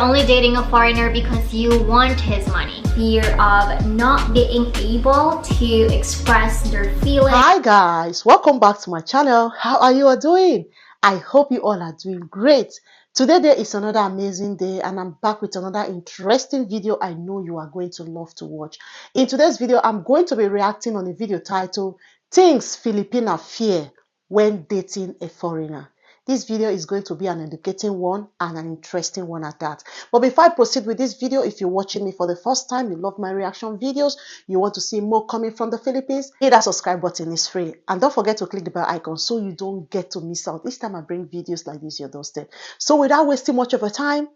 only dating a foreigner because you want his money. Fear of not being able to express their feelings. Hi guys, welcome back to my channel. How are you all doing? I hope you all are doing great. Today there is another amazing day and I'm back with another interesting video I know you are going to love to watch. In today's video, I'm going to be reacting on a video titled Things Filipina Fear When Dating a Foreigner. This video is going to be an educating one and an interesting one at that. But before I proceed with this video, if you're watching me for the first time, you love my reaction videos, you want to see more coming from the Philippines, hit that subscribe button, it's free. And don't forget to click the bell icon so you don't get to miss out each time I bring videos like this your doorstep. So without wasting much of your time,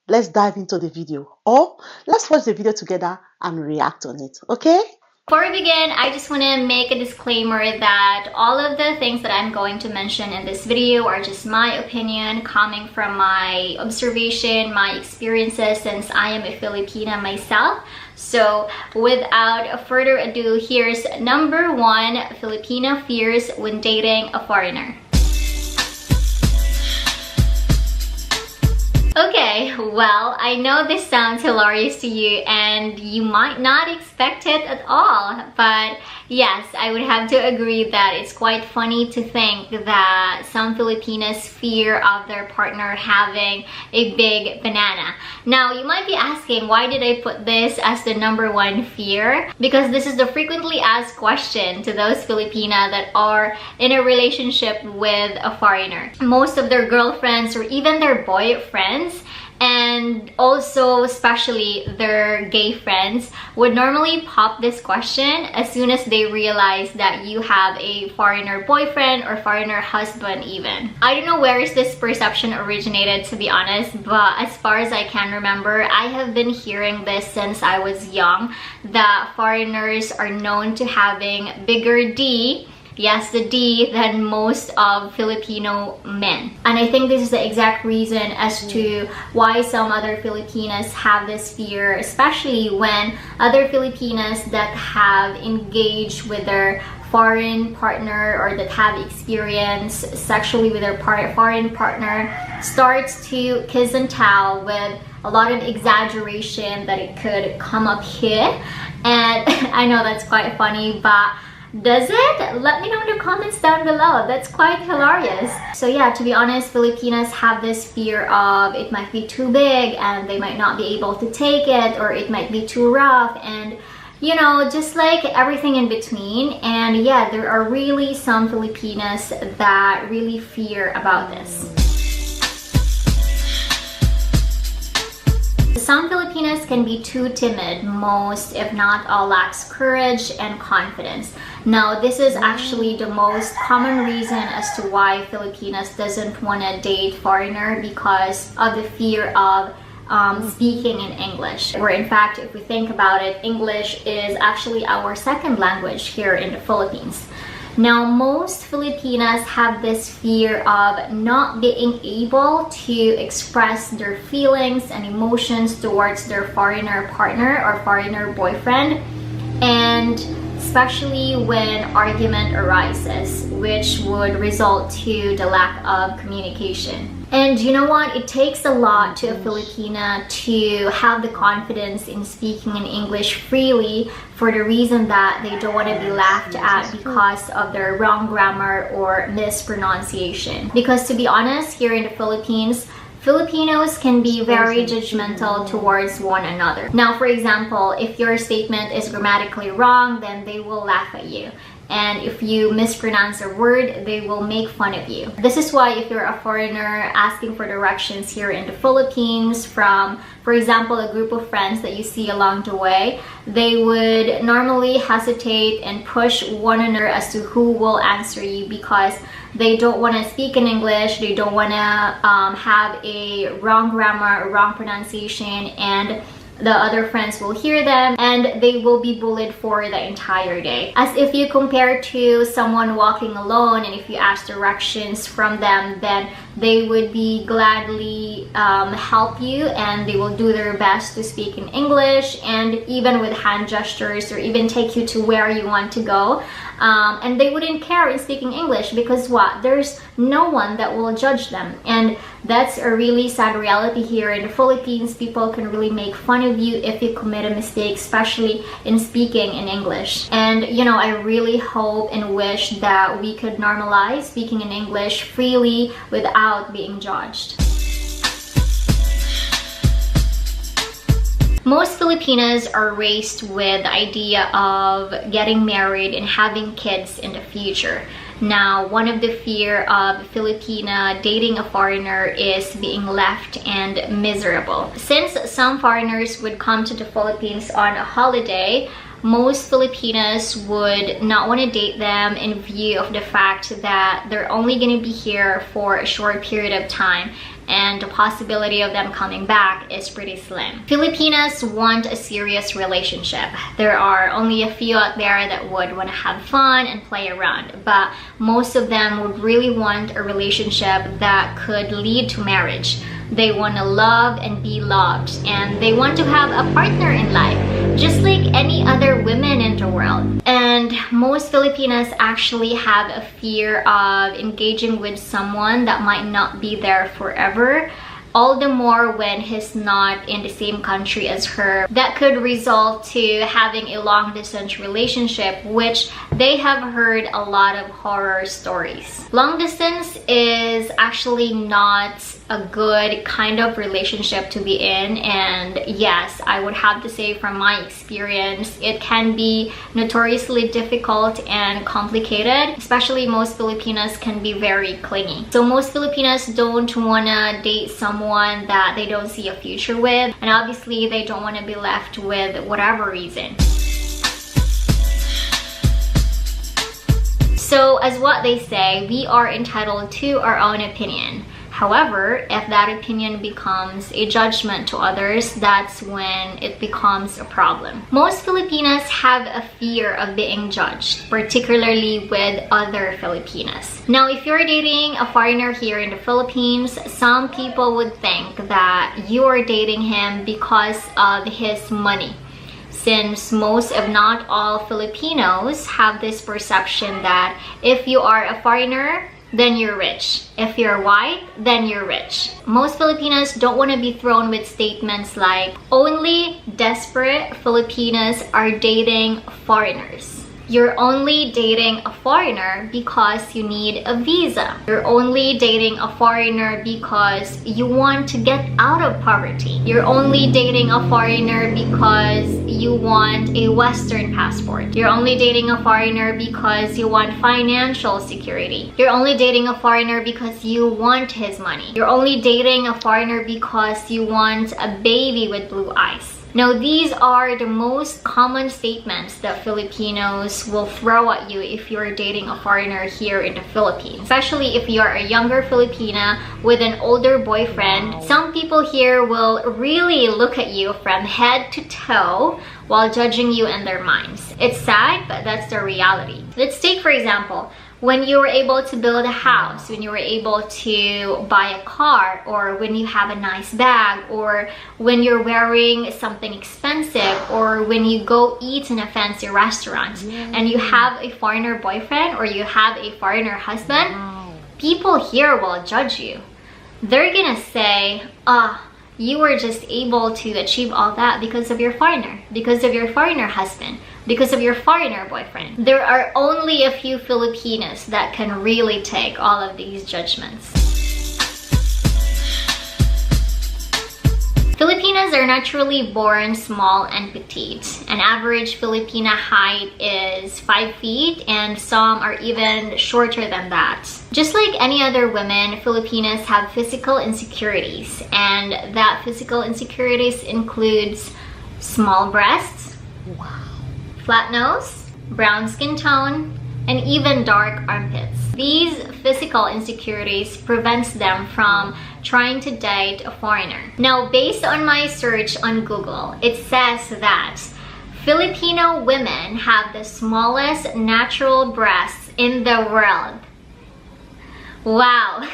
let's dive into the video. Or let's watch the video together and react on it, okay? Before we begin, I just want to make a disclaimer that all of the things that I'm going to mention in this video are just my opinion coming from my observation, my experiences, since I am a Filipina myself. So without further ado, here's number 1 Filipina fears when dating a foreigner. Okay, well, I know this sounds hilarious to you and you might not expect it at all, but yes, I would have to agree that it's quite funny to think that some Filipinas fear of their partner having a big banana. Now, you might be asking, why did I put this as the number 1 fear? Because this is the frequently asked question to those Filipina that are in a relationship with a foreigner. Most of their girlfriends or even their boyfriends, and also especially their gay friends, would normally pop this question as soon as they realize that you have a foreigner boyfriend or foreigner husband even. I don't know where is this perception originated, to be honest, but as far as I can remember, I have been hearing this since I was young, that foreigners are known to having bigger D, yes, the D, than most of Filipino men. And I think this is the exact reason as to why some other Filipinas have this fear, especially when other Filipinas that have engaged with their foreign partner or that have experience sexually with their foreign partner starts to kiss and tell with a lot of exaggeration that it could come up here. And I know that's quite funny, but does it? Let me know in the comments down below. That's quite hilarious. So yeah, to be honest, Filipinas have this fear of it might be too big and they might not be able to take it, or it might be too rough, and you know, just like everything in between. And yeah, there are really some Filipinas that really fear about this. Some Filipinas can be too timid. Most, if not all, lacks courage and confidence. Now, this is actually the most common reason as to why Filipinas doesn't want to date foreigner, because of the fear of speaking in English. Or in fact, if we think about it, English is actually our second language here in the Philippines. Now, most Filipinas have this fear of not being able to express their feelings and emotions towards their foreigner partner or foreigner boyfriend, and especially when argument arises, which would result to the lack of communication. And you know what? It takes a lot to a Filipina to have the confidence in speaking in English freely, for the reason that they don't want to be laughed at because of their wrong grammar or mispronunciation. Because to be honest, here in the Philippines, Filipinos can be very judgmental towards one another. Now, for example, if your statement is grammatically wrong, then they will laugh at you. And if you mispronounce a word, they will make fun of you. This is why if you're a foreigner asking for directions here in the Philippines from, for example, a group of friends that you see along the way, they would normally hesitate and push one another as to who will answer you, because they don't want to speak in English, they don't want to have a wrong grammar or wrong pronunciation, and the other friends will hear them and they will be bullied for the entire day. As if you compare to someone walking alone, and if you ask directions from them, then they would be gladly help you, and they will do their best to speak in English, and even with hand gestures, or even take you to where you want to go. And they wouldn't care in speaking English, because what? There's no one that will judge them. And that's a really sad reality here in the Philippines. People can really make fun of you if you commit a mistake, especially in speaking in English. And you know, I really hope and wish that we could normalize speaking in English freely without being judged. Most Filipinas are raised with the idea of getting married and having kids in the future. Now, one of the fear of Filipina dating a foreigner is being left and miserable. Since some foreigners would come to the Philippines on a holiday, most Filipinas would not want to date them in view of the fact that they're only going to be here for a short period of time, and the possibility of them coming back is pretty slim. Filipinas want a serious relationship. There are only a few out there that would want to have fun and play around, but most of them would really want a relationship that could lead to marriage. They want to love and be loved, and they want to have a partner in life, just like any other women in the world. And most Filipinas actually have a fear of engaging with someone that might not be there forever, all the more when he's not in the same country as her. That could result to having a long distance relationship, which they have heard a lot of horror stories. Long distance is actually not a good kind of relationship to be in, and yes, I would have to say from my experience, it can be notoriously difficult and complicated. Especially most Filipinas can be very clingy. So most Filipinas don't want to date someone that they don't see a future with, and obviously they don't want to be left with whatever reason. So as what they say, we are entitled to our own opinion. However, if that opinion becomes a judgment to others, that's when it becomes a problem. Most Filipinas have a fear of being judged, particularly with other Filipinas. Now, if you're dating a foreigner here in the Philippines, some people would think that you are dating him because of his money. Since most, if not all, Filipinos have this perception that if you are a foreigner, then you're rich. If you're white, then you're rich. Most Filipinos don't want to be thrown with statements like, only desperate Filipinas are dating foreigners. You're only dating a foreigner because you need a visa. You're only dating a foreigner because you want to get out of poverty. You're only dating a foreigner because you want a Western passport. You're only dating a foreigner because you want financial security. You're only dating a foreigner because you want his money. You're only dating a foreigner because you want a baby with blue eyes. Now, these are the most common statements that Filipinos will throw at you if you're dating a foreigner here in the Philippines. Especially if you're a younger Filipina with an older boyfriend. Some people here will really look at you from head to toe while judging you in their minds. It's sad, but that's the reality. Let's take, for example, when you were able to build a house, when you were able to buy a car, or when you have a nice bag, or when you're wearing something expensive, or when you go eat in a fancy restaurant, and you have a foreigner boyfriend or you have a foreigner husband, people here will judge you. They're gonna say, you were just able to achieve all that because of your foreigner, because of your foreigner husband, because of your foreigner boyfriend. There are only a few Filipinos that can really take all of these judgments. Filipinas are naturally born small and petite. An average Filipina height is 5 feet, and some are even shorter than that. Just like any other women, Filipinas have physical insecurities, and that physical insecurities includes small breasts, flat nose, brown skin tone, and even dark armpits. These physical insecurities prevents them from trying to date a foreigner. Now, based on my search on Google, it says that Filipino women have the smallest natural breasts in the world. Wow.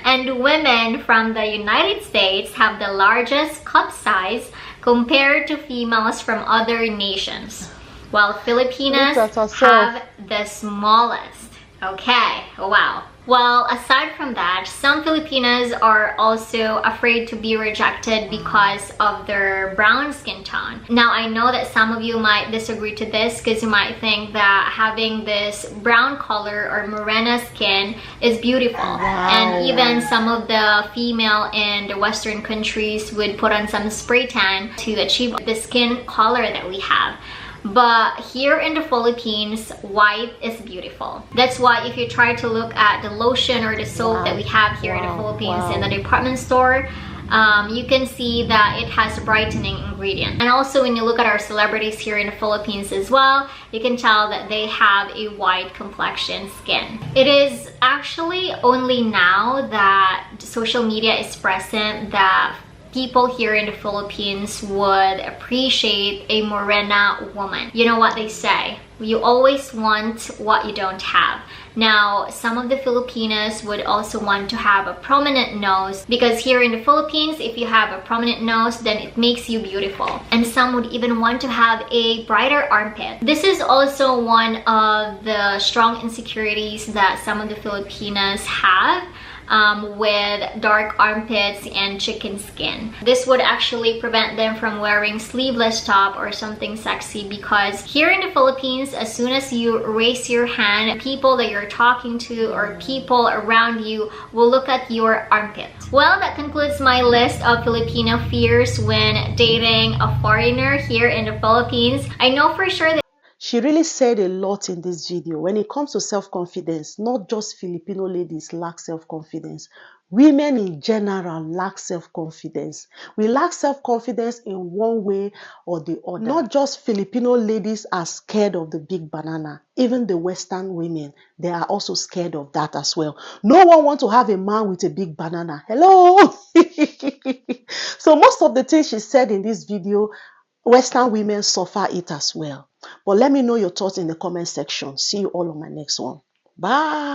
And women from the United States have the largest cup size compared to females from other nations, while Filipinas have the smallest. Okay, wow. Well, aside from that, some Filipinas are also afraid to be rejected because of their brown skin tone. Now, I know that some of you might disagree to this because you might think that having this brown color or morena skin is beautiful. Wow. And even some of the female in the Western countries would put on some spray tan to achieve the skin color that we have. But here in the Philippines, white is beautiful. That's why if you try to look at the lotion or the soap that we have here in the Philippines in the department store, you can see that it has brightening ingredient. And also when you look at our celebrities here in the Philippines as well, you can tell that they have a white complexion skin. It is actually only now that social media is present that people here in the Philippines would appreciate a morena woman. You know what they say, you always want what you don't have. Now, some of the Filipinas would also want to have a prominent nose because here in the Philippines, if you have a prominent nose, then it makes you beautiful. And some would even want to have a brighter armpit. This is also one of the strong insecurities that some of the Filipinas have. With dark armpits and chicken skin. This would actually prevent them from wearing sleeveless top or something sexy because here in the Philippines, as soon as you raise your hand, people that you're talking to or people around you will look at your armpit. Well, that concludes my list of Filipino fears when dating a foreigner here in the Philippines. I know for sure that she really said a lot in this video. When it comes to self-confidence, not just Filipino ladies lack self-confidence. Women in general lack self-confidence. We lack self-confidence in one way or the other. Not just Filipino ladies are scared of the big banana. Even the Western women, they are also scared of that as well. No one wants to have a man with a big banana. Hello? So most of the things she said in this video, Western women suffer it as well. But let me know your thoughts in the comment section. See you all on my next one. Bye.